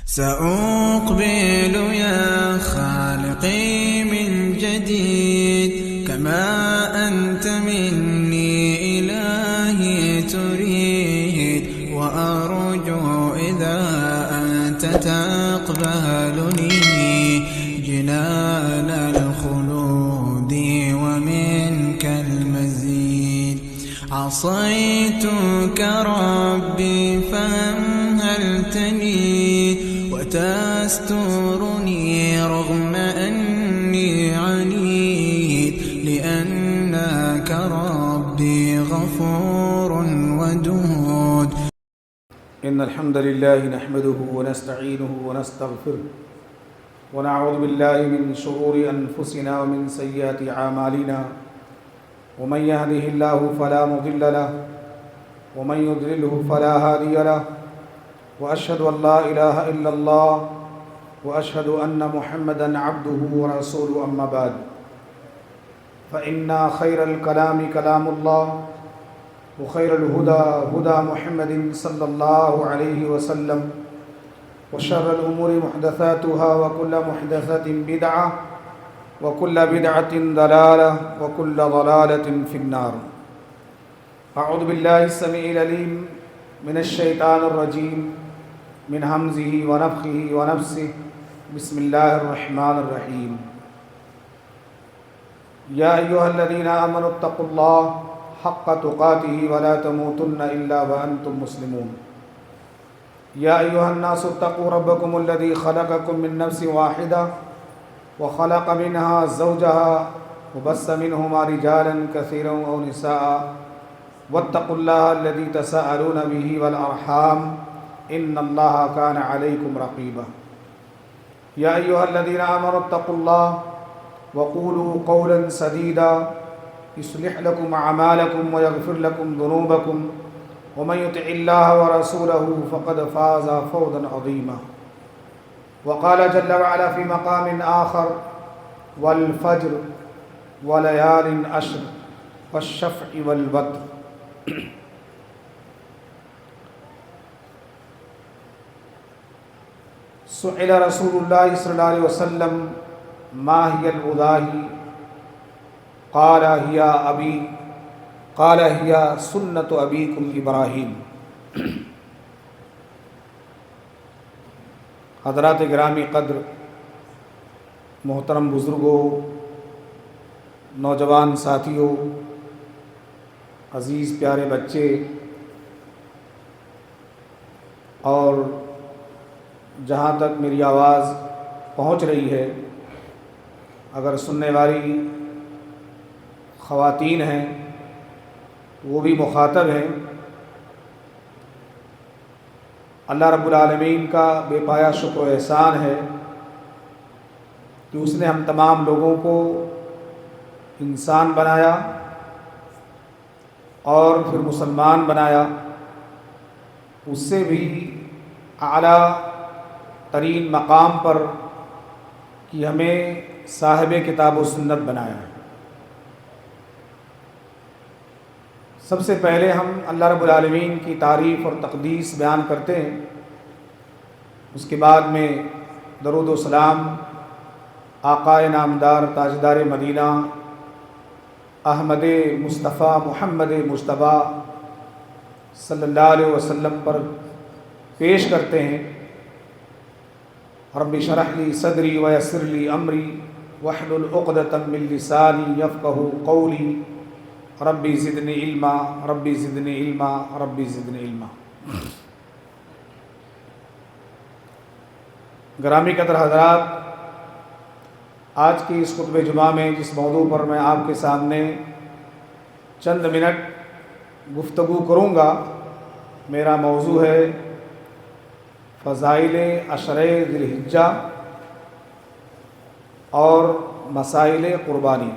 سأقبل يا خالقي من جديد كما أنت مني إلهي تريد، وأرجو إذا أنت تقبلني جنان الخلود ومنك المزيد. عصيتك ربي فأمهلتني وتسترني رغم أني عنيد، لأنك ربي غفور ودود. إن الحمد لله نحمده ونستعينه ونستغفره ونعوذ بالله من شرور أنفسنا ومن سيئات أعمالنا، ومن يهده الله فلا مضل له ومن يضلله فلا هادي له، وأشهد أن لا إله إلا الله وأشهد أن محمدًا عبده ورسوله. أما بعد، فإن خير الكلام كلام الله، وخير الهدى هدى محمد صلى الله عليه وسلم، وشر الأمور محدثاتها، وكل محدثة بدعة، وكل بدعة ضلالة، وكل ضلالة في النار. أعوذ بالله السميع العليم من الشيطان الرجيم، من همزه ونفخه ونفسه. بسم الله الرحمن الرحيم. يا أيها الذين آمنوا اتقوا الله حق تقاته ولا تموتن إلا وأنتم مسلمون. يا أيها الناس اتقوا ربكم الذي خلقكم من نفس واحدة وخلق منها زوجها وبث منهما رجالا كثيرا ونساء، واتقوا الله الذي تساءلون به والأرحام إن الله كان عليكم رقيبا. يا أيها الذين آمنوا اتقوا الله وقولوا قولا سديدا يصلح لكم أعمالكم ويغفر لكم ذنوبكم، ومن يطع الله ورسوله فقد فاز فوزا عظيما. وقال جل وعلا في مقام آخر: والفجر وليال عشر والشفع والوتر. سئل رسول الله صلى الله عليه وسلم: ما هي الأضاحي؟ قال هي سنة أبيكم إبراہیم. حضرات گرامی قدر، محترم بزرگوں، نوجوان ساتھیوں، عزیز پیارے بچے، اور جہاں تک میری آواز پہنچ رہی ہے، اگر سننے والی خواتین ہیں وہ بھی مخاطب ہیں، اللہ رب العالمین کا بے پایا شکر و احسان ہے کہ اس نے ہم تمام لوگوں کو انسان بنایا اور پھر مسلمان بنایا، اس سے بھی اعلیٰ ترین مقام پر کہ ہمیں صاحب کتاب و سنت بنایا ہے۔ سب سے پہلے ہم اللہ رب العالمین کی تعریف اور تقدیس بیان کرتے ہیں، اس کے بعد میں درود و سلام آقا نامدار تاجدار مدینہ احمد مصطفیٰ محمد مجتبیٰ صلی اللہ علیہ وسلم پر پیش کرتے ہیں۔ رب اشرح لی صدری ویسر لی امری واحلل عقدۃ من لسانی یفقہوا قولی ربی زدنی علما ربی زدنی علما ربی زدنی علما۔ گرامی قدر حضرات، آج کی اس خطبہ جمعہ میں جس موضوع پر میں آپ کے سامنے چند منٹ گفتگو کروں گا، میرا موضوع ہے فضائل عشرہ ذی الحجہ اور مسائل قربانی۔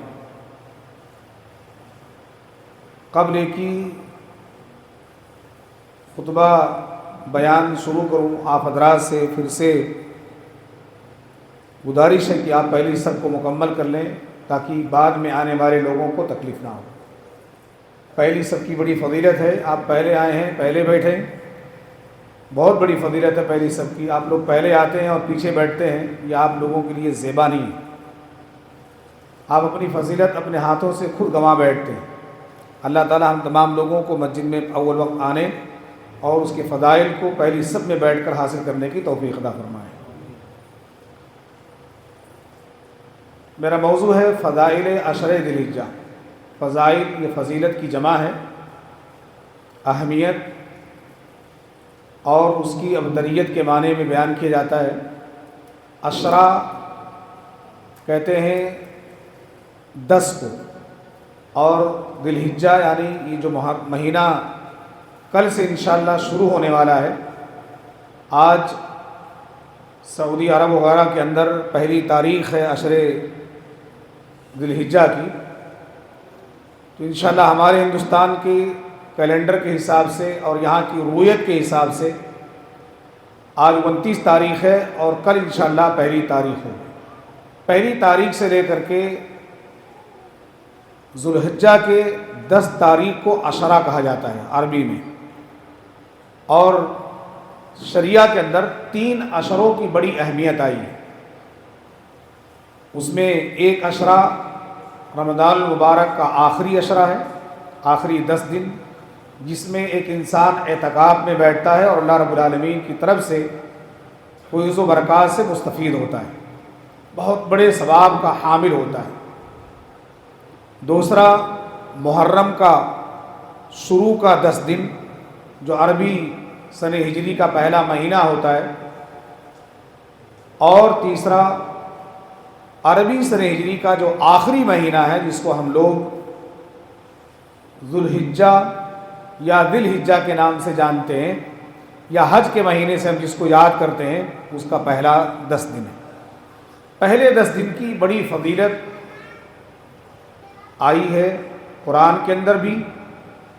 قبل کی خطبہ بیان شروع کروں، آپ حضرات سے پھر سے گزارش ہے کہ آپ پہلی سب کو مکمل کر لیں تاکہ بعد میں آنے والے لوگوں کو تکلیف نہ ہو۔ پہلی سب کی بڑی فضیلت ہے، آپ پہلے آئے ہیں، پہلے بیٹھیں، بہت بڑی فضیلت ہے پہلی سب کی. آپ لوگ پہلے آتے ہیں اور پیچھے بیٹھتے ہیں، یہ آپ لوگوں کے لیے زیبا نہیں ہے. آپ اپنی فضیلت اپنے ہاتھوں سے خود گنوا بیٹھتے ہیں. اللہ تعالی ہم تمام لوگوں کو مسجد میں اول وقت آنے اور اس کے فضائل کو پہلی سب میں بیٹھ کر حاصل کرنے کی توفیق عطا فرمائے. میرا موضوع ہے فضائل عشر ذی الحجہ. فضائل یہ فضیلت کی جمع ہے، اہمیت اور اس کی ابدریت کے معنی میں بیان کیا جاتا ہے. عشرہ کہتے ہیں 10 کو، اور ذی الحجہ یعنی یہ جو مہینہ کل سے انشاءاللہ شروع ہونے والا ہے. آج سعودی عرب وغیرہ کے اندر پہلی تاریخ ہے عشر ذی الحجہ کی، تو انشاءاللہ ہمارے ہندوستان کے کیلنڈر کے حساب سے اور یہاں کی رویت کے حساب سے آج 29 تاریخ ہے اور کل انشاءاللہ پہلی تاریخ ہے. پہلی تاریخ سے لے کر کے ذو الحجہ کے 10 تاریخ کو عشرہ کہا جاتا ہے عربی میں. اور شریعہ کے اندر 3 عشروں کی بڑی اہمیت آئی ہے. اس میں ایک عشرہ رمضان المبارک کا آخری عشرہ ہے، آخری 10 دن، جس میں ایک انسان اعتکاف میں بیٹھتا ہے اور اللہ رب العالمین کی طرف سے فیض و برکات سے مستفید ہوتا ہے، بہت بڑے ثواب کا حامل ہوتا ہے. دوسرا محرم کا شروع کا 10 دن جو عربی سن ہجری کا پہلا مہینہ ہوتا ہے. اور تیسرا عربی سن ہجری کا جو آخری مہینہ ہے جس کو ہم لوگ ذو الحجہ یا ذی الحجہ کے نام سے جانتے ہیں، یا حج کے مہینے سے ہم جس کو یاد کرتے ہیں، اس کا پہلا 10 دن ہے. پہلے 10 دن کی بڑی فضیلت آئی ہے قرآن کے اندر بھی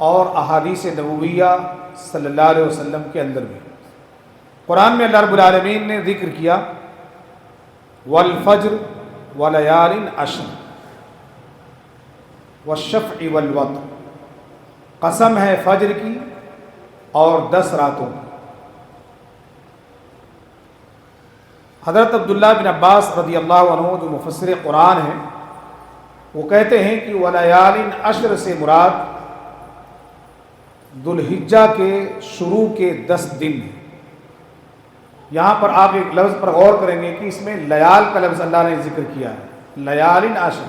اور احادیث نبویہ صلی اللہ علیہ وسلم کے اندر بھی. قرآن میں اللہ رب العالمین نے ذکر کیا والفجر ولیال عشر والشفع والوتر، قسم ہے فجر کی اور 10 راتوں کی. حضرت عبداللہ بن عباس رضی اللہ عنہ جو مفسر قرآن ہیں، وہ کہتے ہیں کہ ولیال عشر سے مراد ذو الحجہ کے شروع کے 10 دن ہیں. یہاں پر آپ ایک لفظ پر غور کریں گے کہ اس میں لیال کا لفظ اللہ نے ذکر کیا ہے، لیال عشر.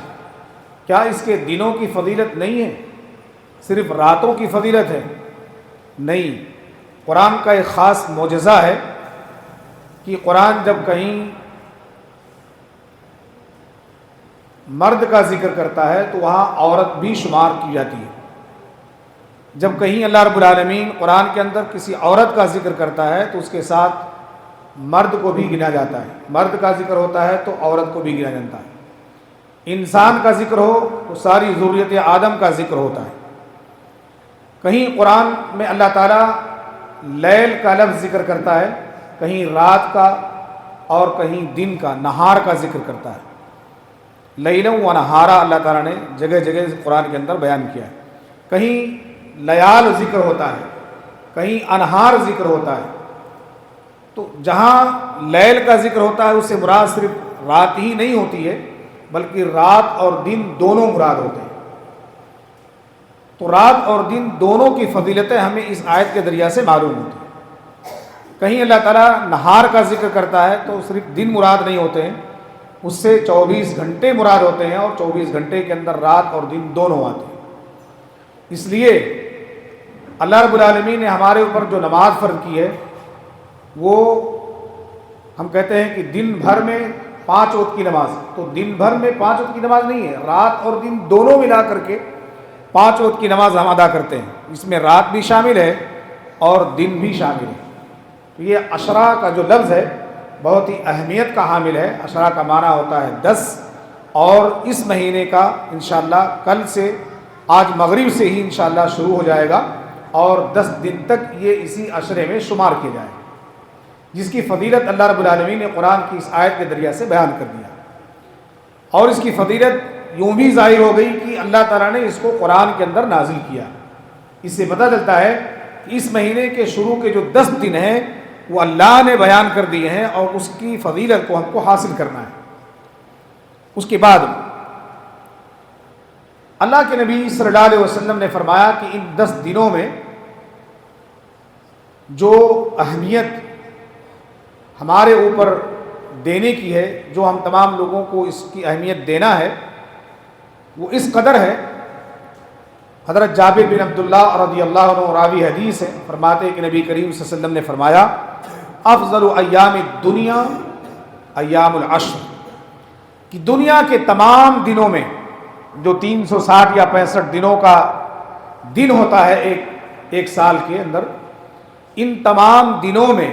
کیا اس کے دنوں کی فضیلت نہیں ہے، صرف راتوں کی فضیلت ہے؟ نہیں. قرآن کا ایک خاص معجزہ ہے کہ قرآن جب کہیں مرد کا ذکر کرتا ہے تو وہاں عورت بھی شمار کی جاتی ہے. جب کہیں اللہ رب العالمین قرآن کے اندر کسی عورت کا ذکر کرتا ہے تو اس کے ساتھ مرد کو بھی گنا جاتا ہے. مرد کا ذکر ہوتا ہے تو عورت کو بھی گنا جاتا ہے. انسان کا ذکر ہو تو ساری ذریت آدم کا ذکر ہوتا ہے. کہیں قرآن میں اللہ تعالیٰ لیل کا لفظ ذکر کرتا ہے، کہیں رات کا اور کہیں دن کا، نہار کا ذکر کرتا ہے. لیلا و نہارا اللہ تعالیٰ نے جگہ جگہ قرآن کے اندر بیان کیا ہے. کہیں لیال ذکر ہوتا ہے، کہیں انہار ذکر ہوتا ہے. تو جہاں لیل کا ذکر ہوتا ہے اس سے مراد صرف رات ہی نہیں ہوتی ہے بلکہ رات اور دن دونوں مراد ہوتے ہیں. تو رات اور دن دونوں کی فضیلتیں ہمیں اس آیت کے ذریعہ سے معلوم ہوتی ہیں. کہیں اللہ تعالیٰ نہار کا ذکر کرتا ہے تو صرف دن مراد نہیں ہوتے ہیں، اس سے 24 گھنٹے مراد ہوتے ہیں، اور 24 گھنٹے کے اندر رات اور دن دونوں آتے ہیں. اس لیے اللہ رب العالمین نے ہمارے اوپر جو نماز فرض کی ہے وہ ہم کہتے ہیں کہ دن بھر میں 5 وقت کی نماز. تو دن بھر میں 5 وقت کی نماز نہیں ہے، رات اور دن دونوں ملا کر کے 5 وقت کی نماز ہم ادا کرتے ہیں. اس میں رات بھی شامل ہے اور دن بھی شامل ہے. تو یہ عشرہ کا جو لفظ ہے بہت ہی اہمیت کا حامل ہے. عشرہ کا معنی ہوتا ہے 10، اور اس مہینے کا انشاءاللہ کل سے، آج مغرب سے ہی انشاءاللہ شروع ہو جائے گا اور 10 دن تک یہ اسی عشرے میں شمار کیا جائے گا، جس کی فضیلت اللہ رب العالمین نے قرآن کی اس آیت کے ذریعہ سے بیان کر دیا. اور اس کی فضیلت یوں بھی ظاہر ہو گئی کہ اللہ تعالیٰ نے اس کو قرآن کے اندر نازل کیا. اس سے پتہ چلتا ہے کہ اس مہینے کے شروع کے جو 10 دن ہیں وہ اللہ نے بیان کر دیے ہیں اور اس کی فضیلت کو ہم کو حاصل کرنا ہے۔ اس کے بعد اللہ کے نبی صلی اللہ علیہ وسلم نے فرمایا کہ ان 10 دنوں میں جو اہمیت ہمارے اوپر دینے کی ہے، جو ہم تمام لوگوں کو اس کی اہمیت دینا ہے، وہ اس قدر ہے۔ حضرت جابر بن عبداللہ رضی اللہ عنہ راوی حدیث ہے، فرماتے ہیں کہ نبی کریم صلی اللہ علیہ وسلم نے فرمایا افضل ایام الدنیا ایام العشر، کہ دنیا کے تمام دنوں میں جو 360 یا 65 دنوں کا دن ہوتا ہے ایک سال کے اندر، ان تمام دنوں میں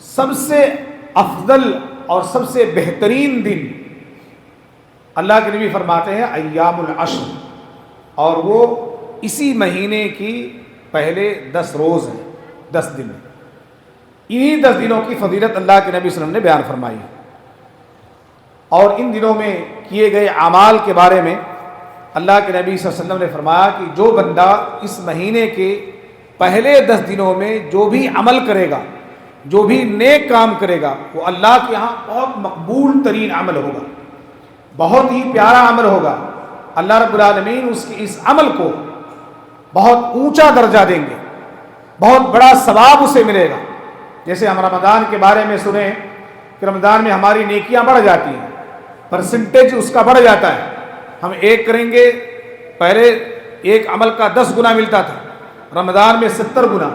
سب سے افضل اور سب سے بہترین دن اللہ کے نبی فرماتے ہیں ایام العشر، اور وہ اسی مہینے کی پہلے 10 روز ہیں، 10 دن۔ انہی 10 دنوں کی فضیلت اللہ کے نبی صلی اللہ علیہ وسلم نے بیان فرمائی ہے، اور ان دنوں میں کیے گئے اعمال کے بارے میں اللہ کے نبی صلی اللہ علیہ وسلم نے فرمایا کہ جو بندہ اس مہینے کے پہلے 10 دنوں میں جو بھی عمل کرے گا، جو بھی نیک کام کرے گا، وہ اللہ کے ہاں بہت مقبول ترین عمل ہوگا، بہت ہی پیارا عمل ہوگا۔ اللہ رب العالمین اس کے اس عمل کو بہت اونچا درجہ دیں گے، بہت بڑا ثواب اسے ملے گا۔ جیسے ہم رمضان کے بارے میں سنیں کہ رمضان میں ہماری نیکیاں بڑھ جاتی ہیں، پرسنٹیج اس کا بڑھ جاتا ہے۔ ہم ایک کریں گے، پہلے ایک عمل کا 10 گنا ملتا تھا، رمضان میں 70 گنا،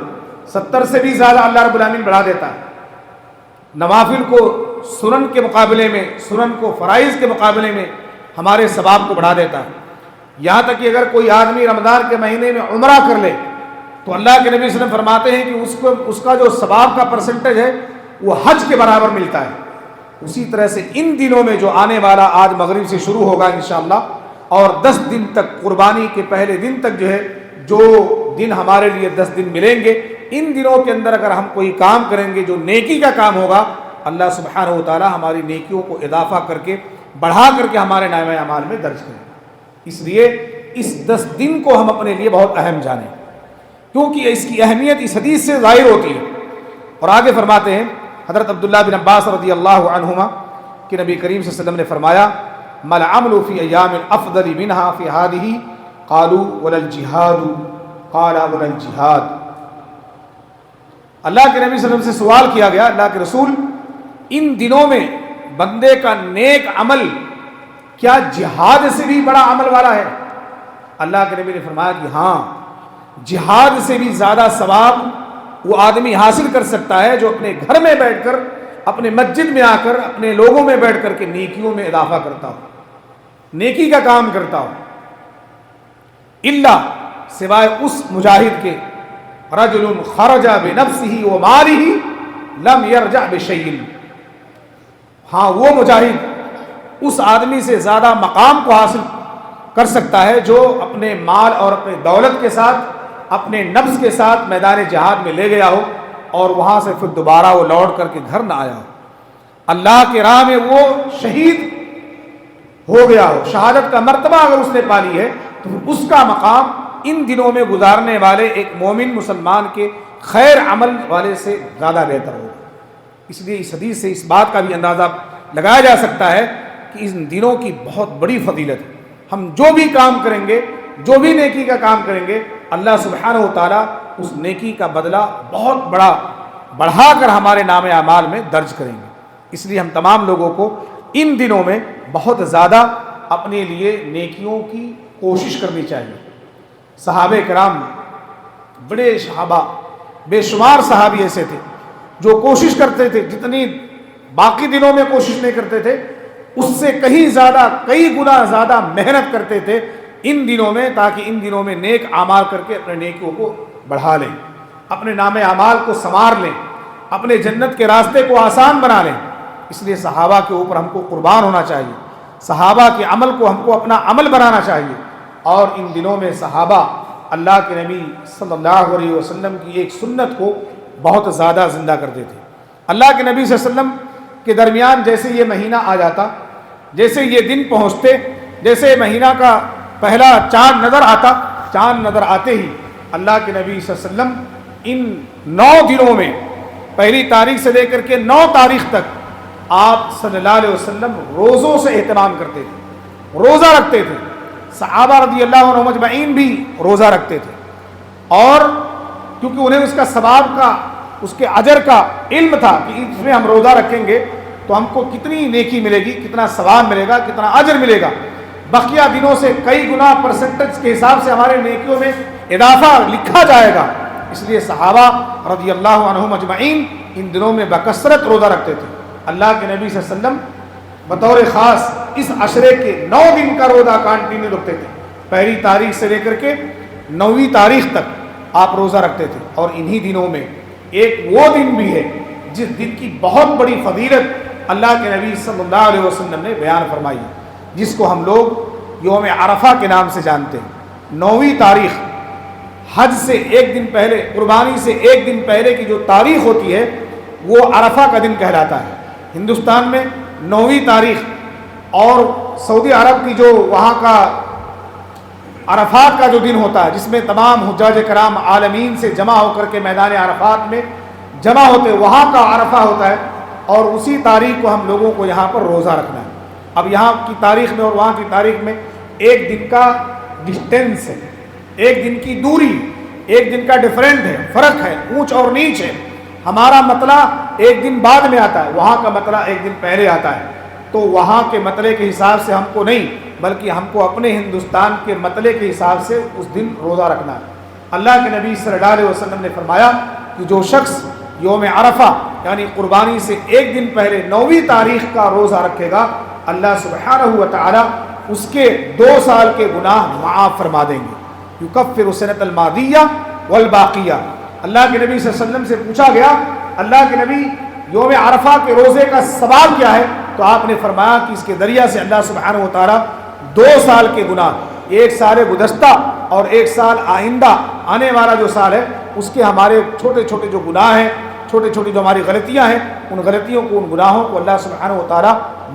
70 سے بھی زیادہ اللہ رب العالمین بڑھا دیتا ہے۔ نوافل کو سنن کے مقابلے میں، سنن کو فرائض کے مقابلے میں ہمارے ثواب کو بڑھا دیتا ہے۔ یہاں تک کہ اگر کوئی آدمی رمضان کے مہینے میں عمرہ کر لے تو اللہ کے نبی صلی اللہ علیہ وسلم فرماتے ہیں کہ اس کا جو ثواب کا پرسنٹیج ہے وہ حج کے برابر ملتا ہے۔ اسی طرح سے ان دنوں میں جو آنے والا آج مغرب سے شروع ہوگا انشاءاللہ، اور 10 دن تک، قربانی کے پہلے دن تک جو ہے، جو دن ہمارے لیے 10 دن ملیں گے، ان دنوں کے اندر اگر ہم کوئی کام کریں گے جو نیکی کا کام ہوگا، اللہ سبحانہ و تعالی ہماری نیکیوں کو اضافہ کر کے، بڑھا کر کے ہمارے نامہ اعمال میں درج کریں۔ اس لیے اس 10 دن کو ہم اپنے لیے بہت اہم جانیں، کیونکہ اس کی اہمیت اس حدیث سے ظاہر ہوتی ہے۔ اور آگے فرماتے ہیں حضرت عبداللہ بن عباس رضی اللہ عنہما کہ نبی کریم صلی اللہ علیہ وسلم نے فرمایا مل عمل فی ایام الافضل منها فی هذه قالوا ولا الجہاد قال ولا الجہاد۔ اللہ کے نبی صلی اللہ علیہ وسلم سے سوال کیا گیا، اللہ کے رسول، ان دنوں میں بندے کا نیک عمل کیا جہاد سے بھی بڑا عمل والا ہے؟ اللہ کے نبی نے فرمایا کہ ہاں، جہاد سے بھی زیادہ ثواب وہ آدمی حاصل کر سکتا ہے جو اپنے گھر میں بیٹھ کر، اپنے مسجد میں آ کر، اپنے لوگوں میں بیٹھ کر کے نیکیوں میں اضافہ کرتا ہو، نیکی کا کام کرتا ہو، اللہ سوائے اس مجاہد کے رجل خرج بنفسه وماله لم يرجع بشيء۔ ہاں، وہ مجاہد اس آدمی سے زیادہ مقام کو حاصل کر سکتا ہے جو اپنے مال اور اپنے دولت کے ساتھ، اپنے نفس کے ساتھ میدان جہاد میں لے گیا ہو، اور وہاں سے پھر دوبارہ وہ لوٹ کر کے گھر نہ آیا ہو، اللہ کے راہ میں وہ شہید ہو گیا ہو، شہادت کا مرتبہ اگر اس نے پا لی ہے تو اس کا مقام ان دنوں میں گزارنے والے ایک مومن مسلمان کے خیر عمل والے سے زیادہ بہتر ہوگا۔ اس لیے اس حدیث سے اس بات کا بھی اندازہ لگایا جا سکتا ہے کہ ان دنوں کی بہت بڑی فضیلت ہے۔ ہم جو بھی کام کریں گے، جو بھی نیکی کا کام کریں گے، اللہ سبحانہ و تعالیٰ اس نیکی کا بدلہ بہت بڑا بڑھا کر ہمارے نام اعمال میں درج کریں گے۔ اس لیے ہم تمام لوگوں کو ان دنوں میں بہت زیادہ اپنے لیے نیکیوں کی کوشش کرنی چاہیے۔ صحابہ کرام، بڑے صحابہ، بے شمار صحابی ایسے تھے جو کوشش کرتے تھے، جتنی باقی دنوں میں کوشش نہیں کرتے تھے اس سے کہیں زیادہ، کئی گنا زیادہ محنت کرتے تھے ان دنوں میں، تاکہ ان دنوں میں نیک اعمال کر کے اپنے نیکیوں کو بڑھا لیں، اپنے نام اعمال کو سنوار لیں، اپنے جنت کے راستے کو آسان بنا لیں۔ اس لیے صحابہ کے اوپر ہم کو قربان ہونا چاہیے، صحابہ کے عمل کو ہم کو اپنا عمل بنانا چاہیے۔ اور ان دنوں میں صحابہ اللہ کے نبی صلی اللہ علیہ وسلم کی ایک سنت کو بہت زیادہ زندہ کرتے تھے۔ اللہ کے نبی صلی اللہ علیہ وسلم کے درمیان جیسے یہ مہینہ آ جاتا، جیسے یہ دن پہنچتے، جیسے مہینہ کا پہلا چاند نظر آتا، چاند نظر آتے ہی اللہ کے نبی صلی اللہ علیہ وسلم ان 9 دنوں میں پہلی تاریخ سے لے کر کے 9 تاریخ تک آپ صلی اللہ علیہ وسلم روزوں سے اہتمام کرتے تھے، روزہ رکھتے تھے. صحابہ رضی اللہ عنہم اجمعین بھی روزہ رکھتے تھے، اور کیونکہ انہیں اس کا ثواب کا، اس کے اجر کا علم تھا کہ اس میں ہم روزہ رکھیں گے تو ہم کو کتنی نیکی ملے گی، کتنا ثواب ملے گا، کتنا اجر ملے گا. بقیہ دنوں سے کئی گنا پرسنٹیج کے حساب سے ہمارے نیکیوں میں اضافہ لکھا جائے گا. اس لیے صحابہ رضی اللہ عنہم اجمعین ان دنوں میں بکثرت روزہ رکھتے تھے. اللہ کے نبی صلی اللہ علیہ وسلم بطور خاص اس عشرے کے 9 دن کا روزہ کنٹینیو رکھتے تھے. پہلی تاریخ سے لے کر کے 9ویں تاریخ تک آپ روزہ رکھتے تھے. اور انہی دنوں میں ایک وہ دن بھی ہے جس دن کی بہت بڑی فضیلت اللہ کے نبی صلی اللہ علیہ وسلم نے بیان فرمائی، جس کو ہم لوگ یوم عرفہ کے نام سے جانتے ہیں. 9ویں تاریخ حج سے ایک دن پہلے، قربانی سے ایک دن پہلے کی جو تاریخ ہوتی ہے وہ عرفہ کا دن کہلاتا ہے. ہندوستان میں 9ویں تاریخ اور سعودی عرب کی جو وہاں کا عرفات کا جو دن ہوتا ہے، جس میں تمام حجاج کرام عالمین سے جمع ہو کر کے میدان عرفات میں جمع ہوتے، وہاں کا عرفہ ہوتا ہے. اور اسی تاریخ کو ہم لوگوں کو یہاں پر روزہ رکھنا ہے. اب یہاں کی تاریخ میں اور وہاں کی تاریخ میں ایک دن کا ڈسٹینس ہے، ایک دن کی دوری، ایک دن کا ڈیفرنٹ ہے، فرق ہے، اونچ اور نیچ ہے. ہمارا مطلع ایک دن بعد میں آتا ہے، وہاں کا مطلع ایک دن پہلے آتا ہے. تو وہاں کے مطلع کے حساب سے ہم کو نہیں، بلکہ ہم کو اپنے ہندوستان کے مطلع کے حساب سے اس دن روزہ رکھنا ہے. اللہ کے نبی صلی اللہ علیہ وسلم نے فرمایا کہ جو شخص یوم عرفہ یعنی قربانی سے ایک دن پہلے 9ویں تاریخ کا روزہ رکھے گا، اللہ سبحانہ و تعالی اس کے 2 سال کے گناہ معاف فرما دیں گے. یکفر السنۃ الماضیہ والباقیہ. اللہ کے نبی صلی اللہ علیہ وسلم سے پوچھا گیا، اللہ کے نبی یوم عرفہ کے روزے کا ثواب کیا ہے؟ تو آپ نے فرمایا کہ اس کے ذریعہ سے اللہ سبحانہ و تعالی 2 سال کے گناہ، ایک سال گزشتہ اور ایک سال آئندہ آنے والا جو سال ہے، اس کے ہمارے چھوٹے چھوٹے جو گناہ ہیں، چھوٹے چھوٹی جو ہماری غلطیاں ہیں، ان غلطیوں کو، ان گناہوں کو اللہ سبحانہ و تعالی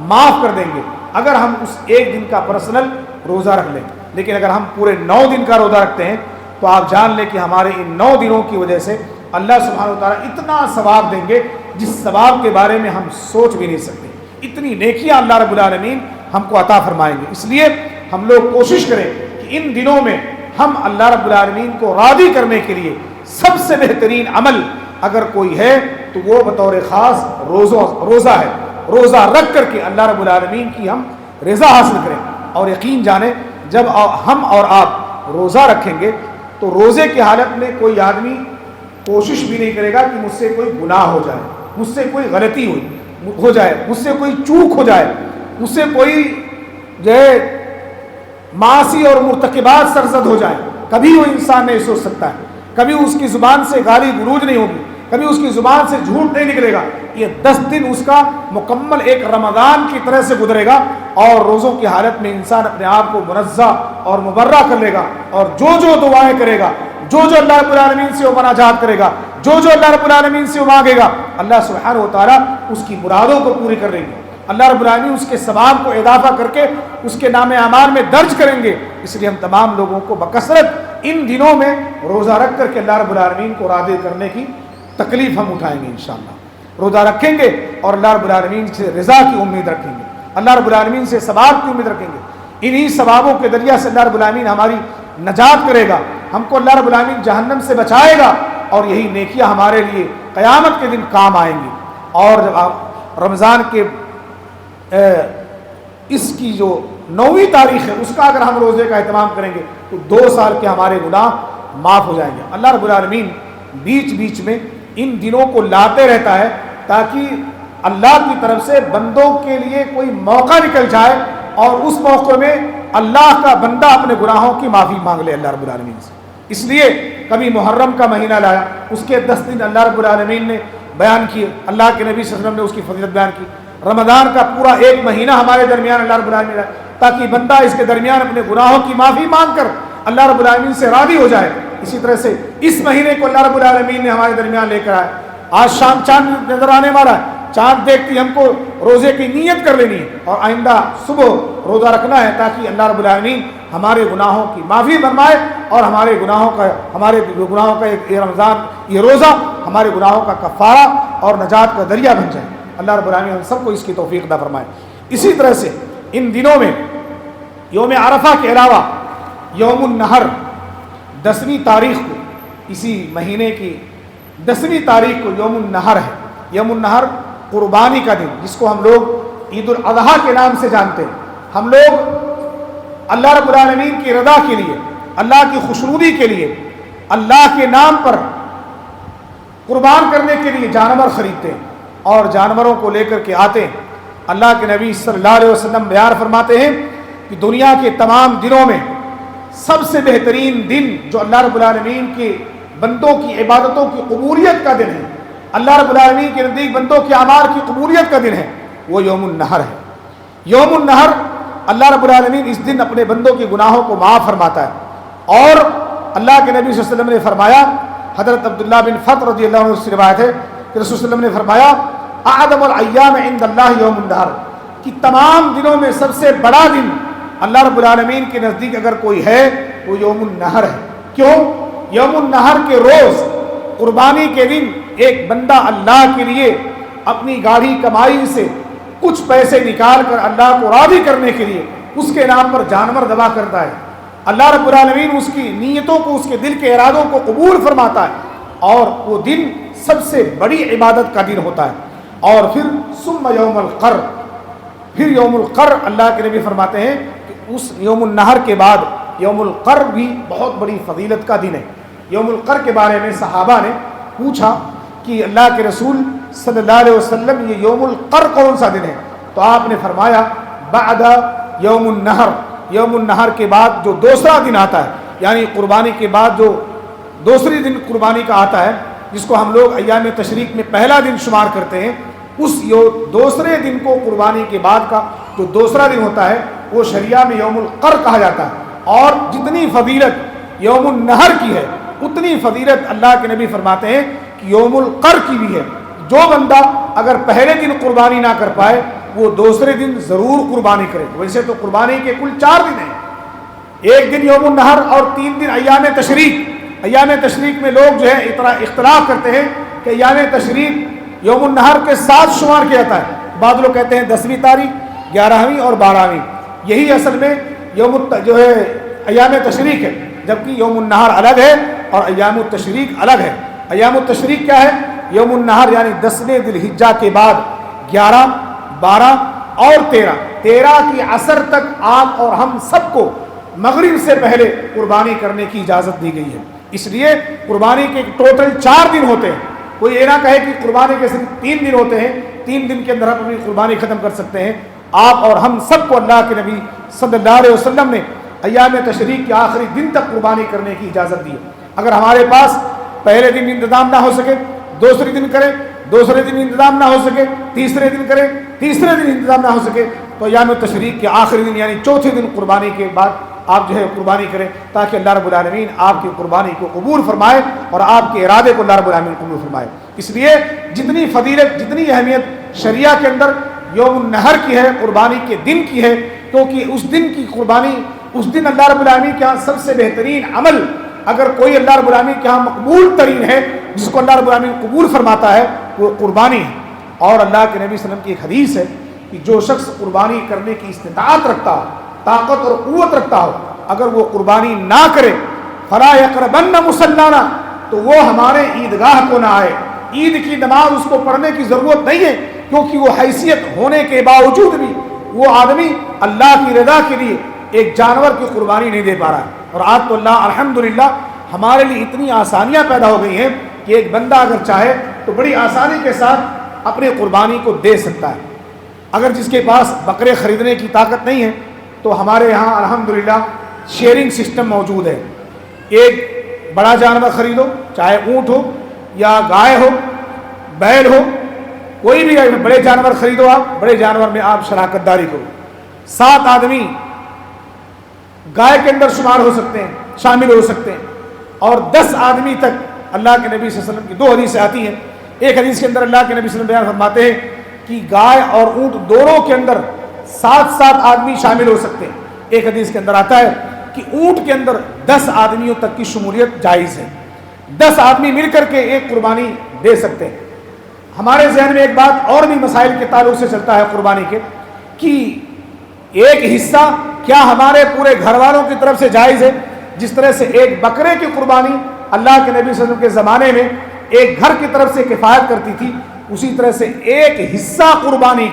معاف کر دیں گے اگر ہم اس ایک دن کا پرسنل روزہ رکھ لیں. لیکن اگر ہم پورے 9 دن کا روزہ رکھتے ہیں تو آپ جان لیں کہ ہمارے ان 9 دنوں کی وجہ سے اللہ سبحانہ و تعالی اتنا ثواب دیں گے جس ثواب کے بارے میں ہم سوچ بھی نہیں سکتے. اتنی نیکیاں اللہ رب العالمین ہم کو عطا فرمائیں گے. اس لیے ہم لوگ کوشش کریں کہ ان دنوں میں ہم اللہ رب العالمین کو راضی کرنے کے لیے سب سے بہترین عمل اگر کوئی ہے تو وہ بطور خاص روزہ ہے. روزہ رکھ کر کے اللہ رب العالمین کی ہم رضا حاصل کریں. اور یقین جانیں جب ہم اور آپ روزہ رکھیں گے تو روزے کی حالت میں کوئی آدمی کوشش بھی نہیں کرے گا کہ مجھ سے کوئی گناہ ہو جائے، مجھ سے کوئی غلطی ہو جائے، مجھ سے کوئی چوک ہو جائے، مجھ سے کوئی جو ہے معاصی اور مرتکبات سرزد ہو جائے. کبھی وہ انسان نہیں سوچ سکتا ہے. کبھی اس کی زبان سے گالی گلوج نہیں ہوگی، کبھی اس کی زبان سے جھوٹ نہیں نکلے گا. یہ 10 دن اس کا مکمل ایک رمضان کی طرح سے گزرے گا، اور روزوں کی حالت میں انسان اپنے آپ کو منزہ اور مبرہ کر لے گا، اور جو دعائیں کرے گا، جو اللہ رب العالمین سے وہ مناجات کرے گا، جو اللہ رب العالمین سے وہ مانگے گا، اللہ سبحانہ و تعالیٰ اس کی مرادوں کو پوری کر لیں گے. اللہ رب العالمین اس کے ثواب کو اضافہ کر کے اس کے نام اعمال میں درج کریں گے. اس لیے ہم تمام لوگوں کو بکثرت ان دنوں میں روزہ رکھ کر کے اللہ رب العالمین کو راضی کرنے کی تکلیف ہم اٹھائیں گے انشاءاللہ. روزہ رکھیں گے اور اللہ رب العالمین سے رضا کی امید رکھیں گے، اللہ رب العالمین سے ثواب کی امید رکھیں گے. انہی ثوابوں کے ذریعہ سے اللہ رب العالمین ہماری نجات کرے گا، ہم کو اللہ رب العالمین جہنم سے بچائے گا، اور یہی نیکیاں ہمارے لیے قیامت کے دن کام آئیں گی. اور جب آپ رمضان کے اس کی جو 9ویں تاریخ ہے اس کا اگر ہم روزے کا اہتمام کریں گے تو 2 سال کے ہمارے گناہ معاف ہو جائیں گے. اللہ رب العالمین بیچ بیچ میں ان دنوں کو لاتے رہتا ہے تاکہ اللہ کی طرف سے بندوں کے لیے کوئی موقع نکل جائے اور اس موقع میں اللہ کا بندہ اپنے گناہوں کی معافی مانگ لے اللہ رب العالمین سے. اس لیے کبھی محرم کا مہینہ لایا، اس کے 10 دن اللہ رب العالمین نے بیان کیے، اللہ کے نبی صلی اللہ علیہ وسلم نے اس کی فضیلت بیان کی. رمضان کا پورا 1 مہینہ ہمارے درمیان اللہ رب العالمین ہے تاکہ بندہ اس کے درمیان اپنے گناہوں کی معافی مانگ کر اللہ رب العالمین سے راضی ہو جائے. اسی طرح سے اس مہینے کو اللہ رب العالمین نے ہمارے درمیان لے کر آئے. آج شام چاند نظر آنے والا ہے، چاند دیکھتی ہم کو روزے کی نیت کر لینی ہے اور آئندہ صبح روزہ رکھنا ہے تاکہ اللہ رب العالمین ہمارے گناہوں کی معافی فرمائے اور ہمارے گناہوں کا یہ رمضان یہ روزہ ہمارے گناہوں کا کفارہ اور نجات کا ذریعہ بن جائے۔ اللہ رب العالمین ہم سب کو اس کی توفیق عطا فرمائے۔ اسی طرح سے ان دنوں میں یوم عرفہ کے علاوہ یوم النحر 10ویں تاریخ کو، اسی مہینے کی 10ویں تاریخ کو یوم النحر ہے۔ یوم النحر قربانی کا دن، جس کو ہم لوگ عید الاضحیٰ کے نام سے جانتے ہیں۔ ہم لوگ اللہ رب العالمین کی رضا کے لیے، اللہ کی خوشنودی کے لیے، اللہ کے نام پر قربان کرنے کے لیے جانور خریدتے ہیں اور جانوروں کو لے کر کے آتے ہیں۔ اللہ کے نبی صلی اللہ علیہ وسلم بیان فرماتے ہیں کہ دنیا کے تمام دنوں میں سب سے بہترین دن جو اللہ رب العالمین کے بندوں کی عبادتوں کی قبولیت کا دن ہے، اللہ رب العالمین کے نزدیک بندوں کے اعمال کی قبولیت کا دن ہے، وہ یوم النحر ہے۔ یوم النحر اللہ رب العالمین اس دن اپنے بندوں کے گناہوں کو معاف فرماتا ہے، اور اللہ کے نبی صلی اللہ علیہ وسلم نے فرمایا، حضرت عبداللہ بن فطر رضی اللہ عنہ سے روایت ہے کہ رسول صلی اللہ علیہ وسلم نے فرمایا اعظم الایام عند اللہ یوم النحر، کہ تمام دنوں میں سب سے بڑا دن اللہ رب العالمین کے نزدیک اگر کوئی ہے وہ یوم النحر ہے۔ کیوں؟ یوم النحر کے روز، قربانی کے دن، ایک بندہ اللہ کے لیے اپنی گاڑی کمائی سے کچھ پیسے نکال کر اللہ کو راضی کرنے کے لیے اس کے نام پر جانور ذبح کرتا ہے۔ اللہ رب العالمین اس کی نیتوں کو، اس کے دل کے ارادوں کو قبول فرماتا ہے، اور وہ دن سب سے بڑی عبادت کا دن ہوتا ہے۔ اور پھر ثم یوم القر، پھر یوم القر، اللہ کے نبی فرماتے ہیں کہ اس یوم النحر کے بعد یوم القر بھی بہت بڑی فضیلت کا دن ہے۔ یوم القر کے بارے میں صحابہ نے پوچھا کہ اللہ کے رسول صلی اللہ علیہ وسلم یہ یوم القر کون سا دن ہے؟ تو آپ نے فرمایا بعد یوم النحر، یوم النحر کے بعد جو دوسرا دن آتا ہے، یعنی قربانی کے بعد جو دوسری دن قربانی کا آتا ہے، جس کو ہم لوگ ایام تشریق میں پہلا دن شمار کرتے ہیں، اس دوسرے دن کو قربانی کے بعد کا جو دوسرا دن ہوتا ہے وہ شریعہ میں یوم القر کہا جاتا ہے۔ اور جتنی فضیلت یوم النحر کی ہے اتنی فضیلت اللہ کے نبی فرماتے ہیں کہ یوم القر کی بھی ہے۔ جو بندہ اگر پہلے دن قربانی نہ کر پائے وہ دوسرے دن ضرور قربانی کرے۔ ویسے تو قربانی کے کل 4 دن ہیں، ایک دن یوم النحر اور 3 دن ایام تشریق۔ ایام تشریق میں لوگ جو ہے اختلاف کرتے ہیں کہ ایام تشریق یوم النحر کے ساتھ شمار کیا جاتا ہے۔ بعض لوگ کہتے ہیں 10ویں تاریخ، 11ویں اور 12ویں، یہی اصل میں جو ہے ایام تشریق ہے، جبکہ یوم النحر الگ ہے اور ایام التشریق الگ ہے۔ ایام التشریق کیا ہے؟ یوم النحر یعنی 10ویں ذی الحجہ کے بعد 11، 12 اور 13 کی عصر تک آپ اور ہم سب کو مغرب سے پہلے قربانی کرنے کی اجازت دی گئی ہے۔ اس لیے قربانی کے ٹوٹل 4 دن ہوتے ہیں۔ کوئی یہ نہ کہے کہ قربانی کے صرف 3 دن ہوتے ہیں، 3 دن کے اندر ہم اپنی قربانی ختم کر سکتے ہیں۔ آپ اور ہم سب کو اللہ کے نبی صلی اللہ علیہ وسلم نے ایام تشریق کے آخری دن تک قربانی کرنے کی اجازت دی ہے۔ اگر ہمارے پاس پہلے دن انتظام نہ ہو سکے، دوسرے دن کریں، دوسرے دن انتظام نہ ہو سکے، تیسرے دن کریں، تیسرے دن انتظام نہ ہو سکے تو ایام تشریق کے آخری دن یعنی چوتھے دن قربانی کے بعد آپ جو ہے قربانی کریں، تاکہ اللہ رب العالمین آپ کی قربانی کو قبول فرمائے اور آپ کے ارادے کو اللہ رب العالمین قبول فرمائے۔ اس لیے جتنی فضیلت، جتنی اہمیت شریعہ کے اندر یوم النحر کی ہے، قربانی کے دن کی ہے، کیونکہ اس دن کی قربانی، اس دن اللہ رب العالمین کے ہاں سب سے بہترین عمل اگر کوئی اللہ رب العالمین کے ہاں مقبول ترین ہے، جس کو اللہ رب العالمین قبول فرماتا ہے، وہ قربانی ہے۔ اور اللہ کے نبی صلی اللہ علیہ وسلم کی ایک حدیث ہے کہ جو شخص قربانی کرنے کی استطاعت رکھتا ہو، طاقت اور قوت رکھتا ہو، اگر وہ قربانی نہ کرے فلا یقربن مصلانا، تو وہ ہمارے عیدگاہ کو نہ آئے۔ عید کی نماز اس کو پڑھنے کی ضرورت نہیں ہے، کیونکہ وہ حیثیت ہونے کے باوجود بھی وہ آدمی اللہ کی رضا کے لیے ایک جانور کی قربانی نہیں دے پا رہا ہے۔ اور آج تو اللہ الحمدللہ ہمارے لیے اتنی آسانیاں پیدا ہو گئی ہیں کہ ایک بندہ اگر چاہے تو بڑی آسانی کے ساتھ اپنی قربانی کو دے سکتا ہے۔ اگر جس کے پاس بکرے خریدنے کی طاقت نہیں ہے تو ہمارے یہاں الحمدللہ شیئرنگ سسٹم موجود ہے۔ ایک بڑا جانور خریدو، چاہے اونٹ ہو یا گائے ہو، بیل ہو، کوئی بھی بڑے جانور خریدو، آپ بڑے جانور میں آپ شراکت داری کرو۔ 7 آدمی گائے کے اندر شمار ہو سکتے ہیں، شامل ہو سکتے ہیں، اور 10 آدمی تک اللہ کے نبی صلی اللہ علیہ وسلم کی 2 حدیثیں آتی ہیں۔ ایک حدیث کے اندر اللہ کے نبی صلی اللہ علیہ وسلم بیان فرماتے ہیں کہ گائے اور اونٹ دونوں کے اندر 7 آدمی شامل ہو سکتے ہیں۔ ایک حدیث کے اندر آتا ہے کہ اونٹ کے اندر 10 آدمیوں تک کی شمولیت جائز ہے، 10 آدمی مل کر کے ایک قربانی دے سکتے ہیں۔ ہمارے ذہن میں ایک بات اور بھی مسائل کے تعلق سے چلتا ہے قربانی کے، کہ ایک حصہ کیا ہمارے پورے گھر والوں کی طرف سے جائز ہے؟ جس طرح سے ایک بکرے کی قربانی اللہ کے نبی صلی اللہ علیہ وسلم کے زمانے میں ایک گھر کی طرف سے کفایت کرتی تھی، اسی طرح سے ایک حصہ قربانی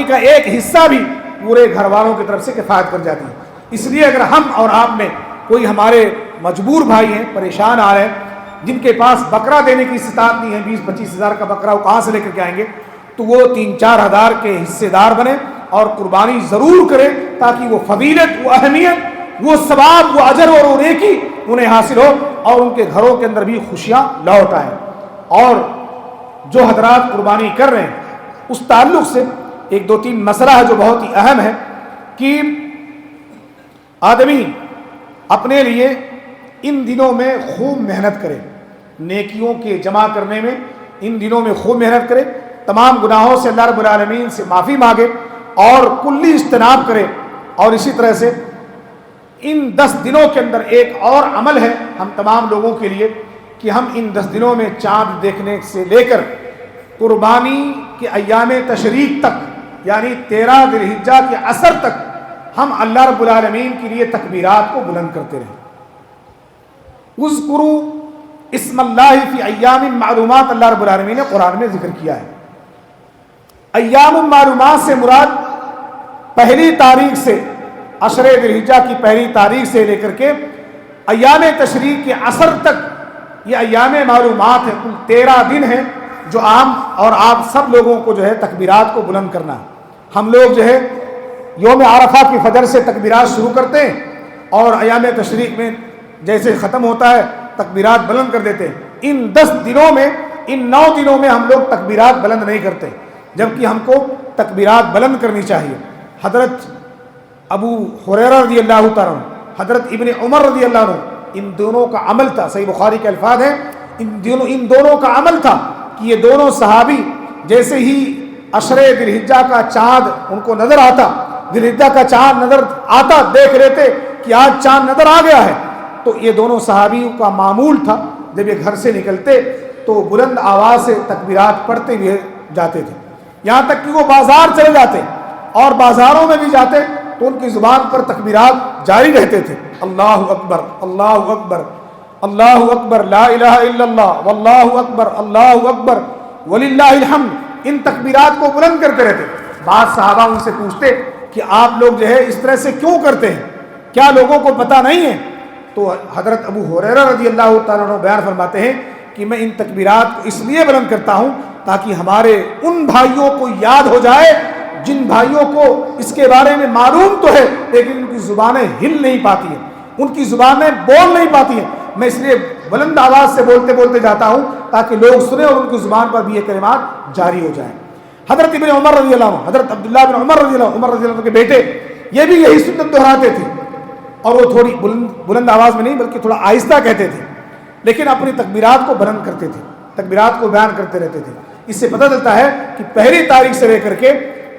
کا ایک حصہ بھی پورے گھر والوں کی طرف سے کفایت کر جاتی ہے۔ اس لیے اگر ہم اور آپ میں کوئی ہمارے مجبور بھائی ہیں، پریشان آ رہے ہیں، جن کے پاس بکرا دینے کی استطاعت نہیں ہے، 20-25 ہزار کا بکرا وہ کہاں سے لے کر کے آئیں گے، تو وہ 3-4 ہزار کے حصے دار بنے اور قربانی ضرور کریں، تاکہ وہ فضیلت، وہ اہمیت، وہ ثواب، وہ اجر اور وہ نیکی انہیں حاصل ہو اور ان کے گھروں کے اندر بھی خوشیاں لوٹ آئیں۔ اور جو حضرات قربانی کر رہے ہیں اس تعلق سے 1-2-3 مسئلہ ہے جو بہت ہی اہم ہے، کہ آدمی اپنے لیے ان دنوں میں خوب محنت کرے، نیکیوں کے جمع کرنے میں ان دنوں میں خوب محنت کرے، تمام گناہوں سے اللہ رب العالمین سے معافی مانگے اور کلی اجتناب کرے۔ اور اسی طرح سے ان 10 دنوں کے اندر ایک اور عمل ہے ہم تمام لوگوں کے لیے، کہ ہم ان 10 دنوں میں چاند دیکھنے سے لے کر قربانی کے ایام تشریق تک، یعنی 13 ذی الحجہ کے عصر تک، ہم اللہ رب العالمین کے لیے تکبیرات کو بلند کرتے رہیں۔ اذکروا اسم اللہ فی ایام معلومات، اللہ رب العالمین نے قرآن میں ذکر کیا ہے۔ ایام معلومات سے مراد پہلی تاریخ سے، عشر ذی الحجہ کی پہلی تاریخ سے لے کر کے ایام تشریق کے عصر تک یہ ایام معلومات ہیں، کل 13 دن ہیں جو عام اور آپ سب لوگوں کو جو ہے تکبیرات کو بلند کرنا ہے۔ ہم لوگ جو ہے یوم عرفہ کی فجر سے تکبیرات شروع کرتے ہیں اور ایام تشریق میں جیسے ختم ہوتا ہے تکبیرات بلند کر دیتے ہیں۔ ان 10 دنوں میں، ان 9 دنوں میں ہم لوگ تکبیرات بلند نہیں کرتے، جبکہ ہم کو تکبیرات بلند کرنی چاہیے۔ حضرت ابو ہریرہ رضی اللہ تعالیٰ عنہ، حضرت ابن عمر رضی اللہ عنہ، ان دونوں کا عمل تھا، صحیح بخاری کے الفاظ ہیں، ان دونوں کا عمل تھا کہ یہ دونوں صحابی جیسے ہی عشر ذی الحجہ کا چاند ان کو نظر آتا، ذی الحجہ کا چاند نظر آتا، دیکھ لیتے کہ آج چاند نظر آ گیا ہے، تو یہ دونوں صحابیوں کا معمول تھا جب یہ گھر سے نکلتے تو بلند آواز سے تکبیرات پڑھتے ہوئے جاتے تھے، یہاں تک کہ وہ بازار چلے جاتے اور بازاروں میں بھی جاتے تو ان کی زبان پر تکبیرات جاری رہتے تھے۔ اللہ اکبر، اللہ اکبر، اللہ اکبر، لا الہ الا اللہ، واللہ اکبر، اللہ اکبر، وللہ الحمد، ان تکبیرات کو بلند کرتے رہتے۔ بعض صحابہ ان سے پوچھتے کہ آپ لوگ جو ہے اس طرح سے کیوں کرتے ہیں، کیا لوگوں کو پتہ نہیں ہے؟ تو حضرت ابو ہریرہ رضی اللہ تعالیٰ عنہ بیان فرماتے ہیں کہ میں ان تکبیرات کو اس لیے بلند کرتا ہوں تاکہ ہمارے ان بھائیوں کو یاد ہو جائے جن بھائیوں کو اس کے بارے میں معلوم تو ہے لیکن ان کی زبانیں ہل نہیں پاتی ہیں، ان کی زبانیں بول نہیں پاتی ہیں۔ میں اس لیے بلند آواز سے بولتے بولتے جاتا ہوں تاکہ لوگ سنیں اور ان کی زبان پر بھی یہ کلمات جاری ہو جائیں۔ حضرت ابن عمر رضی اللہ عنہ، حضرت عبداللہ بن عمر رضی اللہ عنہ کے بیٹے، یہ بھی یہی سنت دہراتے تھے، اور وہ تھوڑی بلند آواز میں نہیں بلکہ تھوڑا آہستہ کہتے تھے، لیکن اپنی تکبیرات کو بلند کرتے تھے، تکبیرات کو بیان کرتے رہتے تھے۔ اس سے پتہ چلتا ہے کہ پہلی تاریخ سے لے کر کے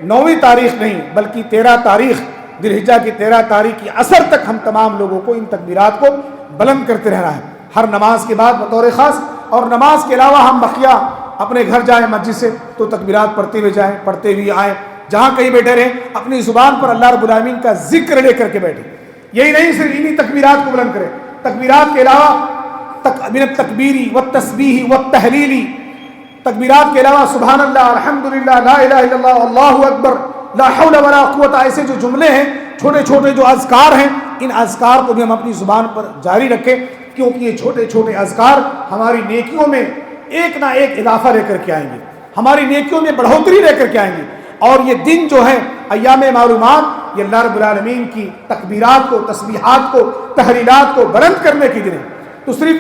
9ویں تاریخ نہیں بلکہ 13 تاریخ ذی الحجہ کی 13 تاریخ کی عصر تک ہم تمام لوگوں کو ان تکبیرات کو بلند کرتے رہنا ہے، ہر نماز کے بعد بطور خاص، اور نماز کے علاوہ ہم بقیہ اپنے گھر جائیں مسجد سے تو تکبیرات پڑھتے ہوئے جائیں، پڑھتے ہوئے آئیں، جہاں کہیں بیٹھے رہیں اپنی زبان پر اللہ رب العالمین کا ذکر لے کر کے بیٹھیں۔ یہی نہیں صرف انہی تکبیرات کو بلند کریں، تکبیرات کے علاوہ من التکبیری والتسبیح والتحلیلی، تکبیرات کے علاوہ سبحان اللہ، الحمدللہ، لا الہ الا اللہ، اللہ اکبر، لا حول ولا قوت، ایسے جو جملے ہیں، چھوٹے چھوٹے جو اذکار ہیں، ان اذکار کو بھی ہم اپنی زبان پر جاری رکھیں، کیونکہ یہ چھوٹے چھوٹے اذکار ہماری نیکیوں میں ایک نہ ایک اضافہ لے کر کے آئیں گے، ہماری نیکیوں میں بڑھوتری لے کر کے آئیں گے۔ اور یہ دن جو ہے ایام معلومات، یہ اللہ رب العالمین کی تکبیرات کو، تسبیحات کو، تحلیلات کو بلند کرنے کی دن ہے۔ تو صرف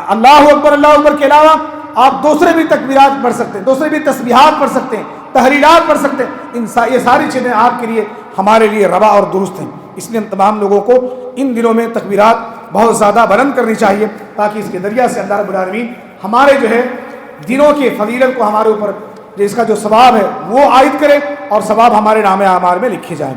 اللہ اکبر کے علاوہ آپ دوسرے بھی تکبیرات پڑھ سکتے ہیں، دوسرے بھی تسبیحات پڑھ سکتے ہیں، تحلیلات پڑھ سکتے ہیں، یہ ساری چیزیں آپ کے لیے ہمارے لیے روا اور درست ہیں۔ اس لیے ہم تمام لوگوں کو ان دنوں میں تکبیرات بہت زیادہ بلند کرنی چاہیے تاکہ اس کے ذریعہ سے اللہ رب العالمین ہمارے جو ہے دنوں کی فضیلت کو ہمارے اوپر جس کا جو ثواب ہے وہ عائد کرے اور ثواب ہمارے نام اعمال میں لکھے جائیں۔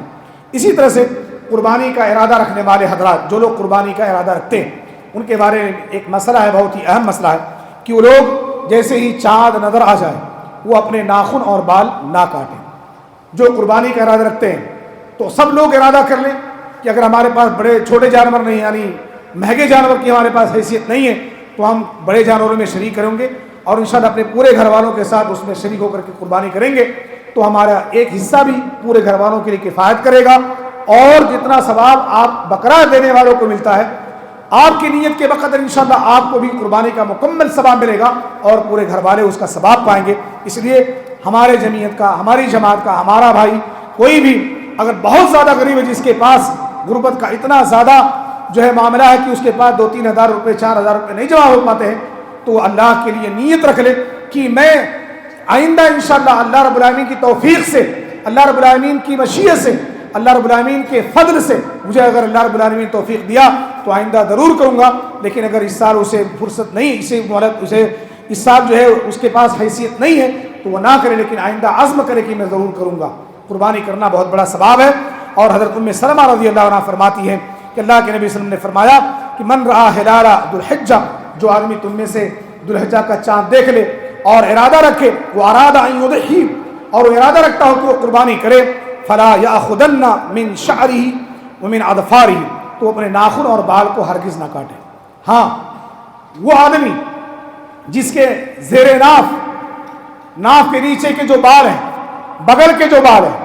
اسی طرح سے قربانی کا ارادہ رکھنے والے حضرات، جو لوگ قربانی کا ارادہ رکھتے ہیں، ان کے بارے میں ایک مسئلہ ہے، بہت ہی اہم مسئلہ ہے کہ وہ لوگ جیسے ہی چاند نظر آ جائے وہ اپنے ناخن اور بال نہ کاٹیں۔ جو قربانی کا ارادہ رکھتے ہیں تو سب لوگ ارادہ کر لیں کہ اگر ہمارے پاس بڑے چھوٹے جانور نہیں، یعنی مہنگے جانور کی ہمارے پاس حیثیت نہیں ہے، تو ہم بڑے جانوروں میں شریک کریں گے اور انشاءاللہ اپنے پورے گھر والوں کے ساتھ اس میں شریک ہو کر کے قربانی کریں گے، تو ہمارا ایک حصہ بھی پورے گھر والوں کے لیے کفایت کرے گا، اور جتنا ثواب آپ بکرا دینے والوں کو ملتا ہے، آپ کی نیت کے بقدر انشاءاللہ آپ کو بھی قربانی کا مکمل ثواب ملے گا اور پورے گھر والے اس کا ثواب پائیں گے۔ اس لیے ہمارے جمعیت کا، ہماری جماعت کا، ہمارا بھائی کوئی بھی اگر بہت زیادہ غریب ہے، جس کے پاس غربت کا اتنا زیادہ جو ہے معاملہ ہے کہ اس کے پاس 2-3 ہزار روپے 4 ہزار روپے نہیں جمع ہو پاتے ہیں، تو اللہ کے لیے نیت رکھ لے کہ میں آئندہ انشاءاللہ اللہ رب العالمین کی توفیق سے، اللہ رب العالمین کی مشیت سے، اللہ رب العالمین کے فضل سے مجھے اگر اللہ رب العالمین توفیق دیا تو آئندہ ضرور کروں گا، لیکن اگر اس سال اسے فرصت نہیں، اسے اس سال جو ہے اس کے پاس حیثیت نہیں ہے تو وہ نہ کرے، لیکن آئندہ عزم کرے کہ میں ضرور کروں گا۔ قربانی کرنا بہت بڑا ثواب ہے، اور حضرت ام سلمہ رضی اللہ عنہ فرماتی ہے کہ اللہ کے نبی صلی اللہ علیہ وسلم نے فرمایا کہ من رآ ہلال ذو الحجہ، جو آدمی تم میں سے ذو الحجہ کا چاند دیکھ لے اور ارادہ رکھے، وہ ارادہ ان یضحی، اور وہ ارادہ رکھتا ہو کہ وہ قربانی کرے، فلا یأخذن من شعرہ ومن اظفارہ، تو اپنے ناخن اور بال کو ہرگز نہ کاٹے۔ ہاں، وہ آدمی جس کے زیر ناف کے نیچے کے جو بال ہیں، بغل کے جو بال ہیں،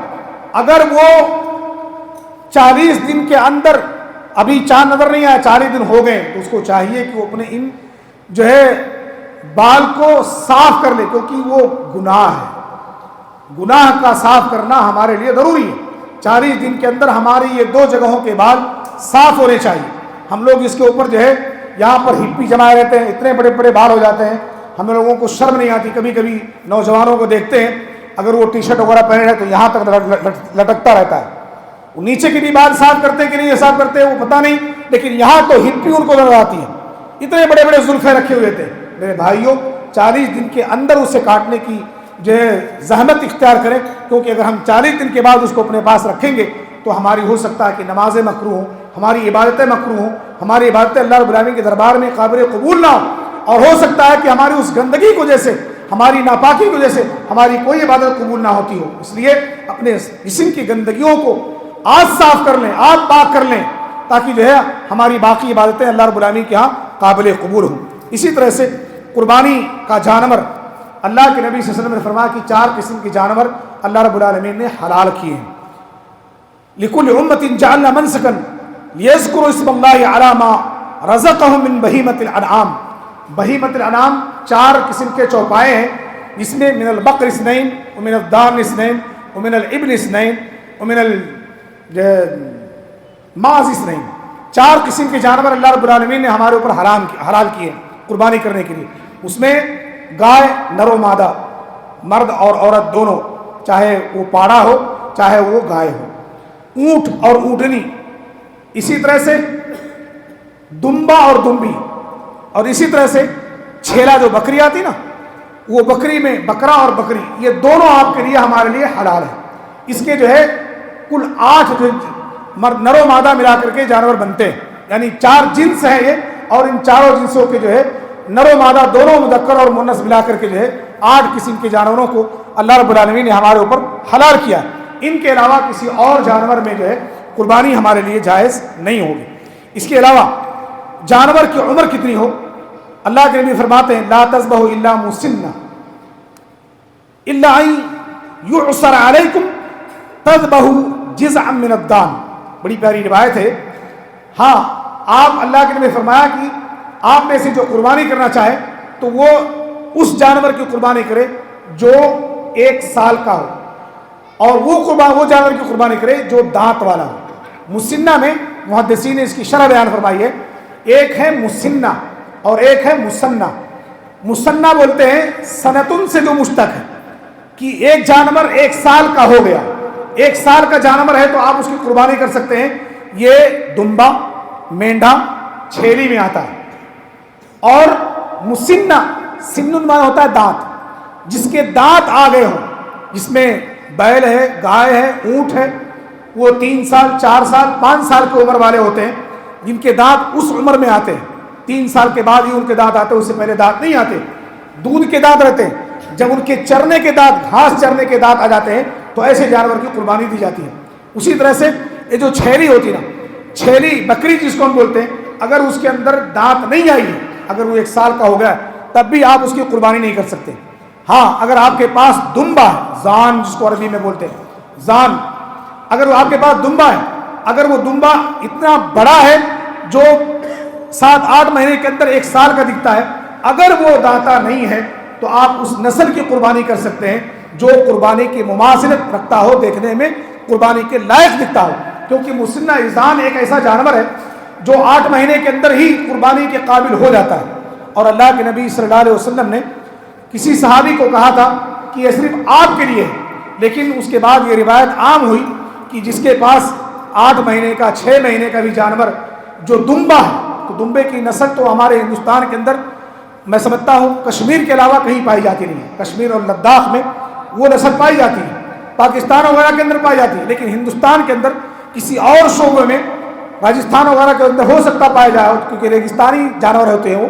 اگر وہ 40 دن کے اندر، ابھی چاند نظر نہیں آیا، 40 دن ہو گئے، تو اس کو چاہیے کہ وہ اپنے ان جو ہے بال کو صاف کر لے، کیونکہ وہ گناہ ہے، گناہ کا صاف کرنا ہمارے لیے ضروری ہے۔ 40 دن کے اندر ہماری یہ 2 جگہوں کے بال صاف ہونے چاہیے۔ ہم لوگ اس کے اوپر جو ہے یہاں پر ہپی جمائے رہتے ہیں، اتنے بڑے بڑے بال ہو جاتے ہیں، ہم لوگوں کو شرم نہیں آتی، کبھی کبھی نوجوانوں کو دیکھتے ہیں اگر وہ ٹی شرٹ وغیرہ پہنے رہے تو یہاں تک لٹکتا رہتا ہے، وہ نیچے کی بھی بال صاف کرتے کہ نہیں صاف کرتے وہ پتہ نہیں، لیکن یہاں تو ہپی ان کو نظر آتی ہے، اتنے بڑے بڑے زلفے رکھے ہوئے تھے۔ میرے بھائیوں، 40 دن کے اندر اسے کاٹنے کی جو ہے زحمت اختیار کریں، کیونکہ اگر ہم 40 دن کے بعد اس کو اپنے پاس رکھیں گے تو ہماری ہو سکتا ہے کہ نمازیں مکروہ ہوں، ہماری عبادتیں مکروہ ہوں، ہماری عبادتیں اللہ رب العالمین کے دربار میں قابل قبول نہ ہوں، اور ہو سکتا ہے کہ ہماری اس گندگی کی وجہ سے، ہماری ناپاکی کی وجہ سے ہماری کوئی عبادت قبول نہ ہوتی ہو۔ اس لیے اپنے جسم کی گندگیوں کو آج صاف کر لیں، آج پاک کر لیں، تاکہ جو ہے ہماری باقی عبادتیں اللہ رب العالمین کے ہاں قابل قبول ہوں۔ اسی طرح سے قربانی کا جانور، اللہ کے نبی صلی اللہ علیہ وسلم نے فرمایا کہ 4 قسم کے جانور اللہ رب العالمین نے حلال کیے ہیں۔ لِكُلِّ أُمَّةٍ جَعَلْنَا مَنْسَكًا لِيَذْكُرُوا اسْمَ اللَّهِ عَلَىٰ مَا رَزَقَهُم مِّن بَهِيمَةِ الْأَنْعَامِ، بہیمۃ الانعام 4 قسم کے چوپائے ہیں، جس میں من البقر اثنین ومن الضان اثنین ومن الابل اثنین ومن الماعز اثنین، 4 قسم کے جانور اللہ رب العالمین نے ہمارے اوپر حلال کیے قربانی کرنے کے لیے۔ اس میں گائے نر و مادہ، مرد اور عورت دونوں، چاہے وہ پاڑا ہو چاہے وہ گائے ہو، اونٹ اور اونٹنی، اسی طرح سے دمبا اور دمبی، اور اسی طرح سے چھیلا جو بکری آتی نا، وہ بکری میں بکرا اور بکری، یہ دونوں آپ کے لیے ہمارے لیے حلال ہے۔ اس کے جو ہے کل 8 جو نر و مادہ ملا کر کے جانور بنتے ہیں، یعنی 4 جنس ہیں یہ، اور ان چاروں جنسوں کے جو ہے نر و مادہ دونوں مذکر اور مؤنث ملا کر کے جو ہے 8 قسم کے جانوروں کو اللہ رب العالمین نے ہمارے اوپر حلال کیا۔ ان کے علاوہ کسی اور جانور میں جو ہے قربانی ہمارے لیے جائز نہیں ہوگی۔ اس کے علاوہ جانور کی عمر کتنی ہو، اللہ کے نبی فرماتے ہیں لا تذبحوا الا مسنہ الا ان یعصر علیکم تذبحوا جزعا من الدان، بڑی پیاری روایت ہے۔ ہاں، آپ اللہ کے نبی فرمایا کہ آپ میں سے جو قربانی کرنا چاہے تو وہ اس جانور کی قربانی کرے جو 1 سال کا ہو، اور وہ جانور کی قربانی کرے جو دانت والا ہو۔ مسنہ میں محدثین نے اس کی شرح بیان فرمائی ہے، ایک ہے مسنہ اور ایک ہے مسنہ۔ مسنہ بولتے ہیں سنتن سے جو مشتق ہے، کہ ایک جانور 1 سال کا ہو گیا، 1 سال کا جانور ہے تو آپ اس کی قربانی کر سکتے ہیں۔ یہ دمبا، مینڈھا، چھیلی میں آتا ہے۔ اور مسنہ، سنن معنی ہوتا ہے دانت، جس کے دانت آ گئے ہوں، جس میں بیل ہے، گائے ہے، اونٹ ہے، وہ 3 سال 4 سال 5 سال کی عمر والے ہوتے ہیں، جن کے دانت اس عمر میں آتے ہیں. 3 سال کے بعد ہی ان کے دانت آتے ہیں، اس سے پہلے دانت نہیں آتے. دودھ کے دانت رہتے ہیں. جب ان کے چرنے کے دانت، گھاس چرنے کے دانت آ جاتے ہیں تو ایسے جانور کی قربانی دی جاتی ہے. اسی طرح سے یہ جو چھیلی ہوتی نا، چھیلی بکری جس کو ہم بولتے ہیں، اگر اس کے اندر دانت نہیں آئی ہے، اگر وہ 1 سال کا ہو گیا تب بھی آپ اس کی قربانی نہیں کر سکتے. ہاں اگر آپ کے پاس دمبا ہے، زان جس کو عربی میں بولتے ہیں، زان، اگر وہ آپ کے پاس دمبا ہے، اگر وہ دمبا اتنا بڑا ہے جو 7-8 مہینے کے اندر 1 سال کا دکھتا ہے، اگر وہ دانتا نہیں ہے تو آپ اس نسل کی قربانی کر سکتے ہیں جو قربانی کی مماثلت رکھتا ہو، دیکھنے میں قربانی کے لائق دکھتا ہو. کیونکہ مسنہ ازان ایک ایسا جانور ہے جو 8 مہینے کے اندر ہی قربانی کے قابل ہو جاتا ہے. اور اللہ کے نبی صلی اللہ علیہ وسلم نے کسی صحابی کو کہا تھا کہ یہ صرف آپ کے لیے ہے، لیکن اس کے بعد یہ روایت عام ہوئی کہ جس کے پاس 8 مہینے کا 6 مہینے کا بھی جانور جو دمبا ہے، تو دمبے کی نسل تو ہمارے ہندوستان کے اندر میں سمجھتا ہوں کشمیر کے علاوہ کہیں پائی جاتی نہیں ہے. کشمیر اور لداخ میں وہ نسل پائی جاتی ہے، پاکستان وغیرہ کے اندر پائی جاتی ہے، لیکن ہندوستان کے اندر کسی اور شعبے میں، راجستھان وغیرہ کے اندر ہو سکتا پایا جائے، کیونکہ ریگستانی جانور ہوتے ہیں، وہ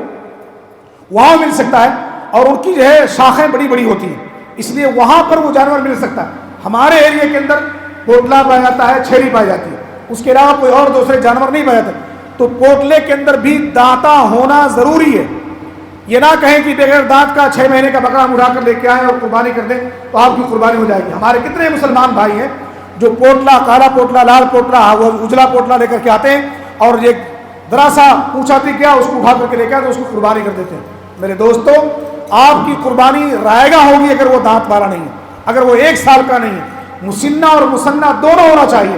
وہاں مل سکتا ہے اور ان کی جو ہے شاخیں بڑی بڑی ہوتی ہیں، اس لیے وہاں پر وہ جانور مل سکتا ہے. ہمارے ایریا کے اندر پوٹلا پایا جاتا ہے، چھیری پائی جاتی ہے، اس کے علاوہ کوئی اور دوسرے جانور نہیں پایا جاتا. تو پوٹلے کے اندر بھی دانتا ہونا ضروری ہے. یہ نہ کہیں کہ بغیر دانت کا 6 مہینے کا بکرا ہم اٹھا کر لے کے آئیں اور قربانی کر دیں تو آپ کی قربانی ہو جائے گی. ہمارے کتنے مسلمان بھائی ہیں جو پوٹلا، کالا پوٹلا، لال پوٹلا، اجلا پوٹلا لے کر کے آتے ہیں اور یہ ذرا سا اونچا دکھ گیا اس کو اٹھا کر کے لے کے آئے تو اس کو قربانی کر دیتے ہیں. میرے دوستو، آپ کی قربانی رائے گاہ ہوگی اگر وہ دانت والا نہیں ہے، اگر وہ 1 سال کا نہیں ہے. مسنہ اور مسنہ دونوں ہونا چاہیے،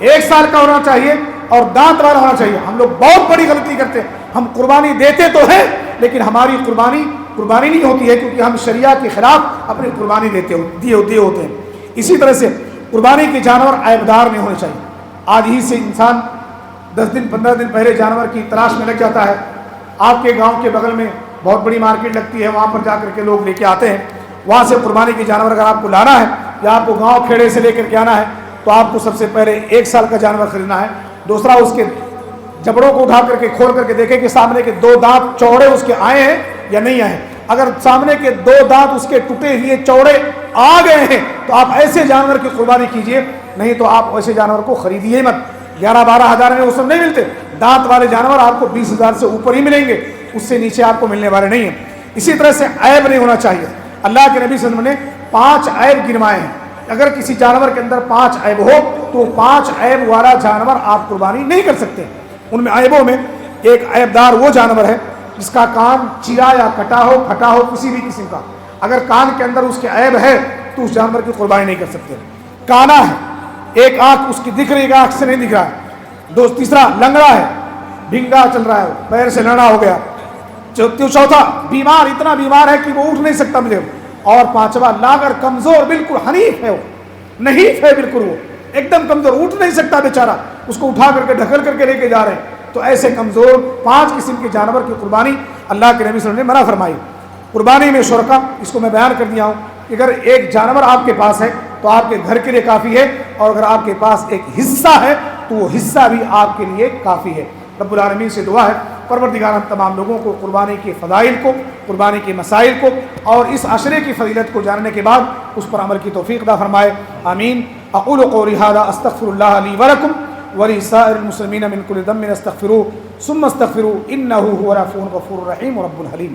1 سال کا ہونا چاہیے اور دانت والا ہونا چاہیے. ہم لوگ بہت بڑی غلطی کرتے ہیں، ہم قربانی دیتے تو ہیں لیکن ہماری قربانی نہیں ہوتی ہے، کیونکہ ہم شریعہ کے خلاف اپنی قربانی دیے ہوتے ہیں. اسی طرح سے قربانی کے جانور عیبدار نہیں ہونے چاہیے. آج ہی سے انسان 10 دن 15 دن پہلے جانور کی تلاش میں لگ جاتا ہے. آپ کے گاؤں کے بغل میں بہت بڑی مارکیٹ لگتی ہے، وہاں پر جا کر کے لوگ لے کے آتے ہیں. وہاں سے قربانی کے جانور اگر آپ کو لانا ہے یا آپ کو گاؤں کھیڑے سے لے کر کے آنا ہے تو آپ کو سب سے پہلے 1 سال کا جانور خریدنا ہے. دوسرا، اس کے جبڑوں کو اٹھا کر کے کھول کر کے دیکھیں کہ سامنے کے 2 دانت چوڑے اس کے آئے ہیں یا نہیں آئے. اگر سامنے کے 2 دانت اس کے ٹوٹے ہوئے چوڑے آ گئے ہیں تو آپ ایسے جانور کی قربانی کیجئے، نہیں تو آپ ایسے جانور کو خریدیے مت. 11-12 ہزار میں وہ سب نہیں ملتے. دانت والے جانور آپ کو 20 ہزار سے اوپر ہی ملیں گے، اس سے نیچے آپ کو ملنے والے نہیں ہیں. اسی طرح سے عیب نہیں ہونا چاہیے. اللہ کے نبی صلی اللہ علیہ وسلم نے 5 عیب گنوائے ہیں. اگر کسی جانور کے اندر 5 عیب ہو تو 5 عیب والا جانور آپ قربانی نہیں کر سکتے. ان میں عیبوں میں ایک عیبدار وہ جانور ہے جس کا کان چیرا یا کٹا ہو، پھٹا ہو، کسی بھی قسم کا. اگر کان کے اندر اس کے عیب ہے تو اس جانور کی قربانی نہیں کر سکتے. کانا ہے، ایک آنکھ اس کی دکھ رہی ہے، آنکھ سے نہیں دکھ رہا ہے. تیسرا لنگڑا ہے، بھنگا چل رہا ہے، پیر سے لڑا ہو گیا. چوتھا بیمار، اتنا بیمار ہے کہ وہ اٹھ نہیں سکتا مجھے. اور 5واں لاغر، کمزور، بالکل حنیف ہے، وہ نحیف ہے، بالکل وہ ایک دم کمزور، اٹھ نہیں سکتا بیچارہ، اس کو اٹھا کر کے ڈھکل کر کے لے کے جا رہے ہیں. تو ایسے کمزور 5 قسم کے جانور کی قربانی اللہ کے نبی صلی اللہ علیہ وسلم نے منع فرمائی. قربانی میں شرکا، اس کو میں بیان کر دیا ہوں کہ اگر ایک جانور آپ کے پاس ہے تو آپ کے گھر کے لیے کافی ہے، اور اگر آپ کے پاس ایک حصہ ہے تو وہ حصہ بھی آپ کے لیے کافی ہے. رب العالمین سے دعا ہے پروردگار ہم تمام لوگوں کو قربانی کے فضائل کو، قربانی کے مسائل کو اور اس عشرے کی فضیلت کو جاننے کے بعد اس پر عمل کی توفیق عطا فرمائے. آمین. اقول قولی ھذا استغفر اللہ لی ولکم ولسائر المسلمین من کل ذنب استغفروہ ثم استغفروہ انہ هو الغفور الرحیم رب الحلیم.